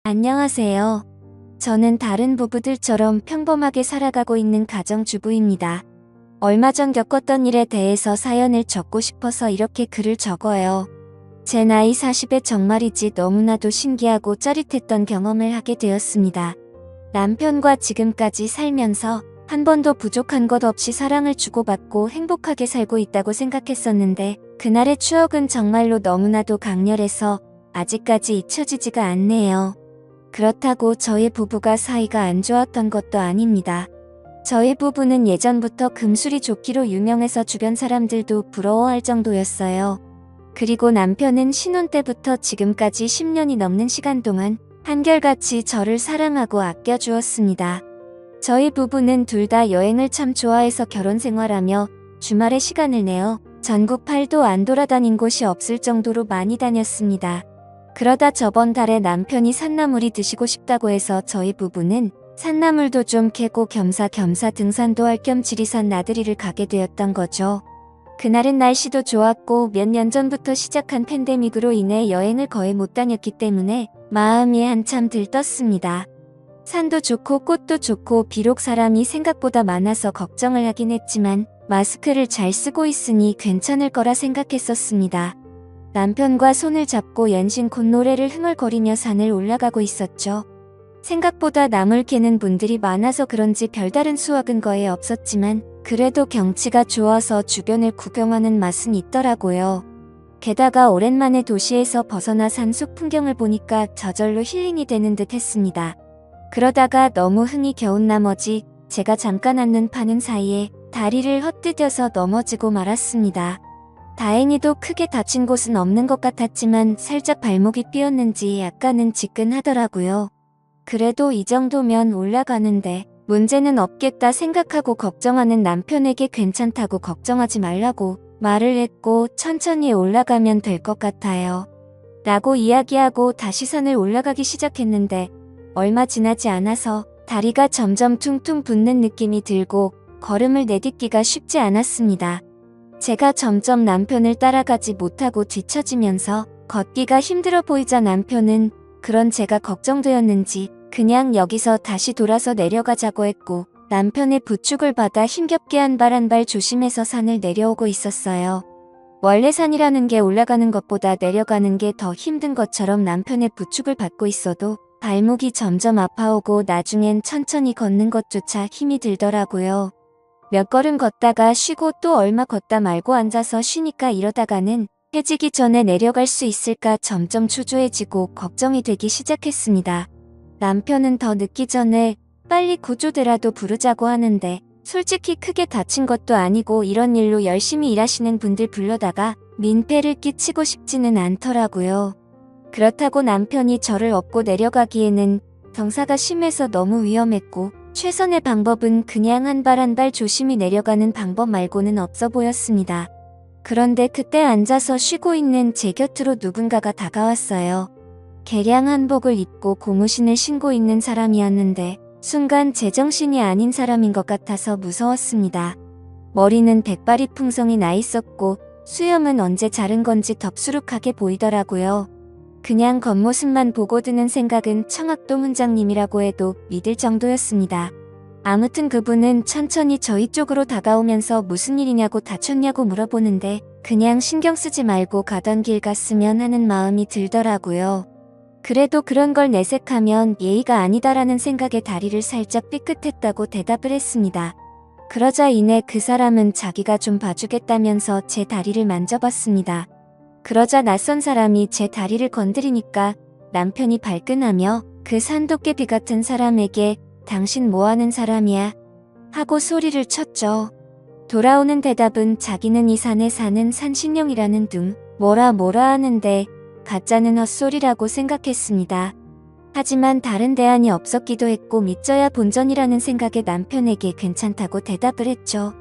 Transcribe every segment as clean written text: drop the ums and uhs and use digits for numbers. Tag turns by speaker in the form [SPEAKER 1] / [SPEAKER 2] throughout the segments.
[SPEAKER 1] 안녕하세요. 저는 다른 부부들처럼 평범하게 살아가고 있는 가정주부입니다. 얼마 전 겪었던 일에 대해서 사연을 적고 싶어서 이렇게 글을 적어요. 제 나이 40에 정말이지 너무나도 신기하고 짜릿했던 경험을 하게 되었습니다. 남편과 지금까지 살면서 한 번도 부족한 것 없이 사랑을 주고받고 행복하게 살고 있다고 생각했었는데 그날의 추억은 정말로 너무나도 강렬해서 아직까지 잊혀지지가 않네요. 그렇다고 저희 부부가 사이가 안 좋았던 것도 아닙니다. 저희 부부는 예전부터 금술이 좋기로 유명해서 주변 사람들도 부러워할 정도였어요. 그리고 남편은 신혼 때부터 지금까지 10년이 넘는 시간 동안 한결같이 저를 사랑하고 아껴주었습니다. 저희 부부는 둘 다 여행을 참 좋아해서 결혼 생활하며 주말에 시간을 내어 전국 8도 안 돌아다닌 곳이 없을 정도로 많이 다녔습니다. 그러다 저번 달에 남편이 산나물이 드시고 싶다고 해서 저희 부부는 산나물도 좀 캐고 겸사겸사 등산도 할 겸 지리산 나들이를 가게 되었던 거죠. 그날은 날씨도 좋았고 몇 년 전부터 시작한 팬데믹으로 인해 여행을 거의 못 다녔기 때문에 마음이 한참 들떴습니다. 산도 좋고 꽃도 좋고 비록 사람이 생각보다 많아서 걱정을 하긴 했지만 마스크를 잘 쓰고 있으니 괜찮을 거라 생각했었습니다. 남편과 손을 잡고 연신 콧노래를 흥얼거리며 산을 올라가고 있었죠. 생각보다 나물 캐는 분들이 많아서 그런지 별다른 수확은 거의 없었지만 그래도 경치가 좋아서 주변을 구경하는 맛은 있더라고요. 게다가 오랜만에 도시에서 벗어나 산속 풍경을 보니까 저절로 힐링이 되는 듯 했습니다. 그러다가 너무 흥이 겨운 나머지 제가 잠깐 앉는 파는 사이에 다리를 헛디뎌서 넘어지고 말았습니다. 다행히도 크게 다친 곳은 없는 것 같았지만 살짝 발목이 삐었는지 약간은 지끈하더라고요. 그래도 이 정도면 올라가는데 문제는 없겠다 생각하고 걱정하는 남편에게 괜찮다고 걱정하지 말라고 말을 했고 천천히 올라가면 될 것 같아요. 라고 이야기하고 다시 산을 올라가기 시작했는데 얼마 지나지 않아서 다리가 점점 퉁퉁 붓는 느낌이 들고 걸음을 내딛기가 쉽지 않았습니다. 제가 점점 남편을 따라가지 못하고 뒤처지면서 걷기가 힘들어 보이자 남편은 그런 제가 걱정되었는지 그냥 여기서 다시 돌아서 내려가자고 했고 남편의 부축을 받아 힘겹게 한 발 한 발 조심해서 산을 내려오고 있었어요. 원래 산이라는 게 올라가는 것보다 내려가는 게 더 힘든 것처럼 남편의 부축을 받고 있어도 발목이 점점 아파오고 나중엔 천천히 걷는 것조차 힘이 들더라고요. 몇 걸음 걷다가 쉬고 또 얼마 걷다 말고 앉아서 쉬니까 이러다가는 해지기 전에 내려갈 수 있을까 점점 초조해지고 걱정이 되기 시작했습니다. 남편은 더 늦기 전에 빨리 구조대라도 부르자고 하는데 솔직히 크게 다친 것도 아니고 이런 일로 열심히 일하시는 분들 불러다가 민폐를 끼치고 싶지는 않더라고요. 그렇다고 남편이 저를 업고 내려가기에는 경사가 심해서 너무 위험했고 최선의 방법은 그냥 한 발 한 발 조심히 내려가는 방법 말고는 없어 보였습니다. 그런데 그때 앉아서 쉬고 있는 제 곁으로 누군가가 다가왔어요. 개량 한복을 입고 고무신을 신고 있는 사람이었는데 순간 제정신이 아닌 사람인 것 같아서 무서웠습니다. 머리는 백발이 풍성이 나 있었고 수염은 언제 자른 건지 덥수룩하게 보이더라고요. 그냥 겉모습만 보고 드는 생각은 청학동 훈장님이라고 해도 믿을 정도였습니다. 아무튼 그분은 천천히 저희 쪽으로 다가오면서 무슨 일이냐고 다쳤냐고 물어보는데 그냥 신경 쓰지 말고 가던 길 갔으면 하는 마음이 들더라고요. 그래도 그런 걸 내색하면 예의가 아니다라는 생각에 다리를 살짝 삐끗했다고 대답을 했습니다. 그러자 이내 그 사람은 자기가 좀 봐주겠다면서 제 다리를 만져봤습니다. 그러자 낯선 사람이 제 다리를 건드리니까 남편이 발끈하며 그 산도깨비 같은 사람에게 당신 뭐하는 사람이야? 하고 소리를 쳤죠. 돌아오는 대답은 자기는 이 산에 사는 산신령이라는 둥 뭐라 하는데 가짜는 헛소리라고 생각했습니다. 하지만 다른 대안이 없었기도 했고 믿져야 본전이라는 생각에 남편에게 괜찮다고 대답을 했죠.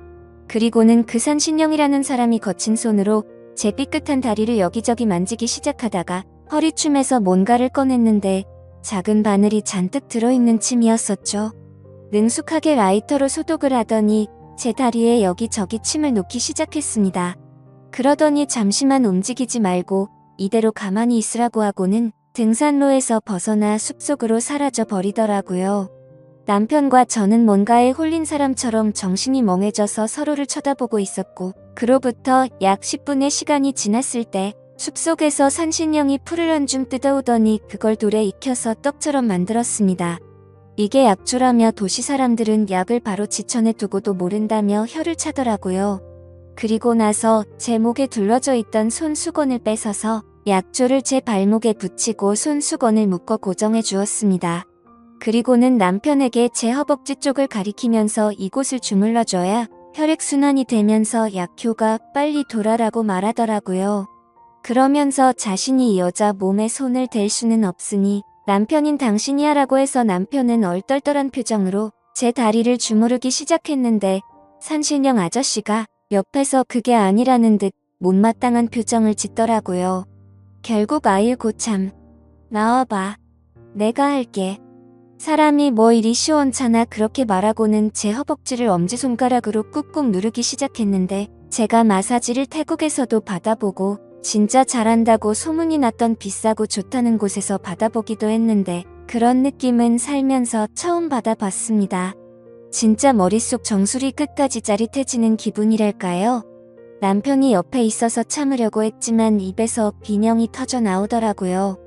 [SPEAKER 1] 그리고는 그 산신령이라는 사람이 거친 손으로 제 삐끗한 다리를 여기저기 만지기 시작하다가 허리춤에서 뭔가를 꺼냈는데 작은 바늘이 잔뜩 들어있는 침이었었죠. 능숙하게 라이터로 소독을 하더니 제 다리에 여기저기 침을 놓기 시작했습니다. 그러더니 잠시만 움직이지 말고 이대로 가만히 있으라고 하고는 등산로에서 벗어나 숲속으로 사라져 버리더라고요. 남편과 저는 뭔가에 홀린 사람처럼 정신이 멍해져서 서로를 쳐다보고 있었고, 그로부터 약 10분의 시간이 지났을 때 숲속에서 산신령이 풀을 한 줌 뜯어오더니 그걸 돌에 익혀서 떡처럼 만들었습니다. 이게 약초라며 도시 사람들은 약을 바로 지천에 두고도 모른다며 혀를 차더라고요. 그리고 나서 제 목에 둘러져 있던 손수건을 뺏어서 약초를 제 발목에 붙이고 손수건을 묶어 고정해 주었습니다. 그리고는 남편에게 제 허벅지 쪽을 가리키면서 이곳을 주물러줘야 혈액순환이 되면서 약효가 빨리 돌아라고 말하더라고요. 그러면서 자신이 이 여자 몸에 손을 댈 수는 없으니 남편인 당신이 하라고 해서 남편은 얼떨떨한 표정으로 제 다리를 주무르기 시작했는데 산신령 아저씨가 옆에서 그게 아니라는 듯 못마땅한 표정을 짓더라고요. 결국 아이고 참. 나와봐. 내가 할게. 사람이 뭐 이리 시원찮아 그렇게 말하고는 제 허벅지를 엄지손가락으로 꾹꾹 누르기 시작했는데 제가 마사지를 태국에서도 받아보고 진짜 잘한다고 소문이 났던 비싸고 좋다는 곳에서 받아보기도 했는데 그런 느낌은 살면서 처음 받아봤습니다. 진짜 머릿속 정수리 끝까지 짜릿해지는 기분이랄까요? 남편이 옆에 있어서 참으려고 했지만 입에서 비명이 터져 나오더라고요.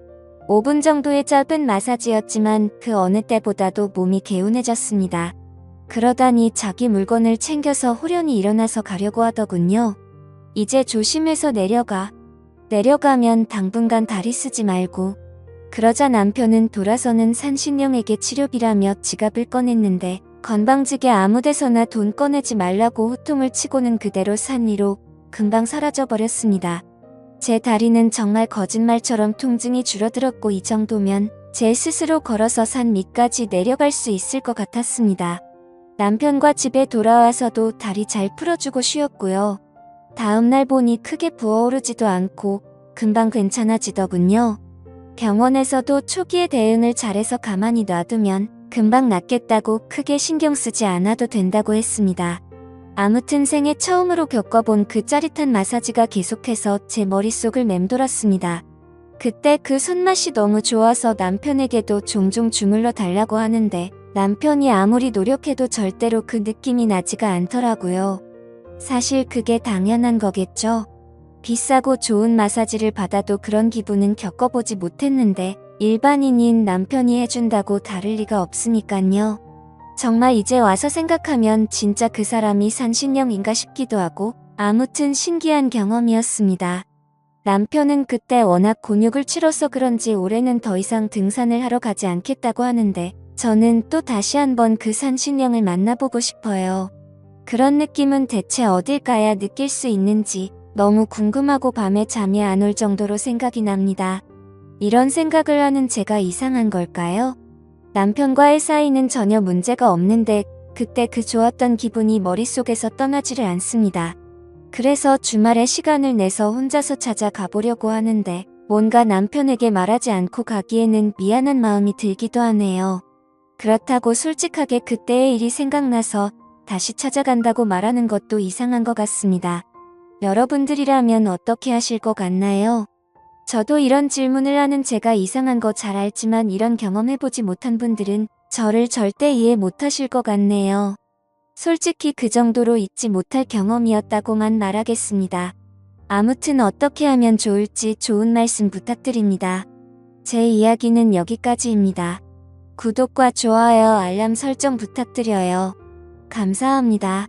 [SPEAKER 1] 5분 정도의 짧은 마사지였지만 그 어느 때보다도 몸이 개운해졌습니다. 그러다니 자기 물건을 챙겨서 호련히 일어나서 가려고 하더군요. 이제 조심해서 내려가. 내려가면 당분간 다리 쓰지 말고. 그러자 남편은 돌아서는 산신령에게 치료비라며 지갑을 꺼냈는데 건방지게 아무데서나 돈 꺼내지 말라고 호통을 치고는 그대로 산 위로 금방 사라져버렸습니다. 제 다리는 정말 거짓말처럼 통증이 줄어들었고 이 정도면 제 스스로 걸어서 산 밑까지 내려갈 수 있을 것 같았습니다. 남편과 집에 돌아와서도 다리 잘 풀어주고 쉬었고요. 다음날 보니 크게 부어오르지도 않고 금방 괜찮아지더군요. 병원에서도 초기에 대응을 잘해서 가만히 놔두면 금방 낫겠다고 크게 신경 쓰지 않아도 된다고 했습니다. 아무튼 생애 처음으로 겪어본 그 짜릿한 마사지가 계속해서 제 머릿속을 맴돌았습니다. 그때 그 손맛이 너무 좋아서 남편에게도 종종 주물러 달라고 하는데 남편이 아무리 노력해도 절대로 그 느낌이 나지가 않더라고요. 사실 그게 당연한 거겠죠. 비싸고 좋은 마사지를 받아도 그런 기분은 겪어보지 못했는데 일반인인 남편이 해준다고 다를 리가 없으니깐요. 정말 이제 와서 생각하면 진짜 그 사람이 산신령인가 싶기도 하고 아무튼 신기한 경험이었습니다. 남편은 그때 워낙 곤욕을 치러서 그런지 올해는 더 이상 등산을 하러 가지 않겠다고 하는데 저는 또 다시 한번 그 산신령을 만나보고 싶어요. 그런 느낌은 대체 어딜 가야 느낄 수 있는지 너무 궁금하고 밤에 잠이 안 올 정도로 생각이 납니다. 이런 생각을 하는 제가 이상한 걸까요? 남편과의 사이는 전혀 문제가 없는데 그때 그 좋았던 기분이 머릿속에서 떠나지를 않습니다. 그래서 주말에 시간을 내서 혼자서 찾아가 보려고 하는데 뭔가 남편에게 말하지 않고 가기에는 미안한 마음이 들기도 하네요. 그렇다고 솔직하게 그때의 일이 생각나서 다시 찾아간다고 말하는 것도 이상한 것 같습니다. 여러분들이라면 어떻게 하실 것 같나요? 저도 이런 질문을 하는 제가 이상한 거 잘 알지만 이런 경험해보지 못한 분들은 저를 절대 이해 못하실 것 같네요. 솔직히 그 정도로 잊지 못할 경험이었다고만 말하겠습니다. 아무튼 어떻게 하면 좋을지 좋은 말씀 부탁드립니다. 제 이야기는 여기까지입니다. 구독과 좋아요, 알람 설정 부탁드려요. 감사합니다.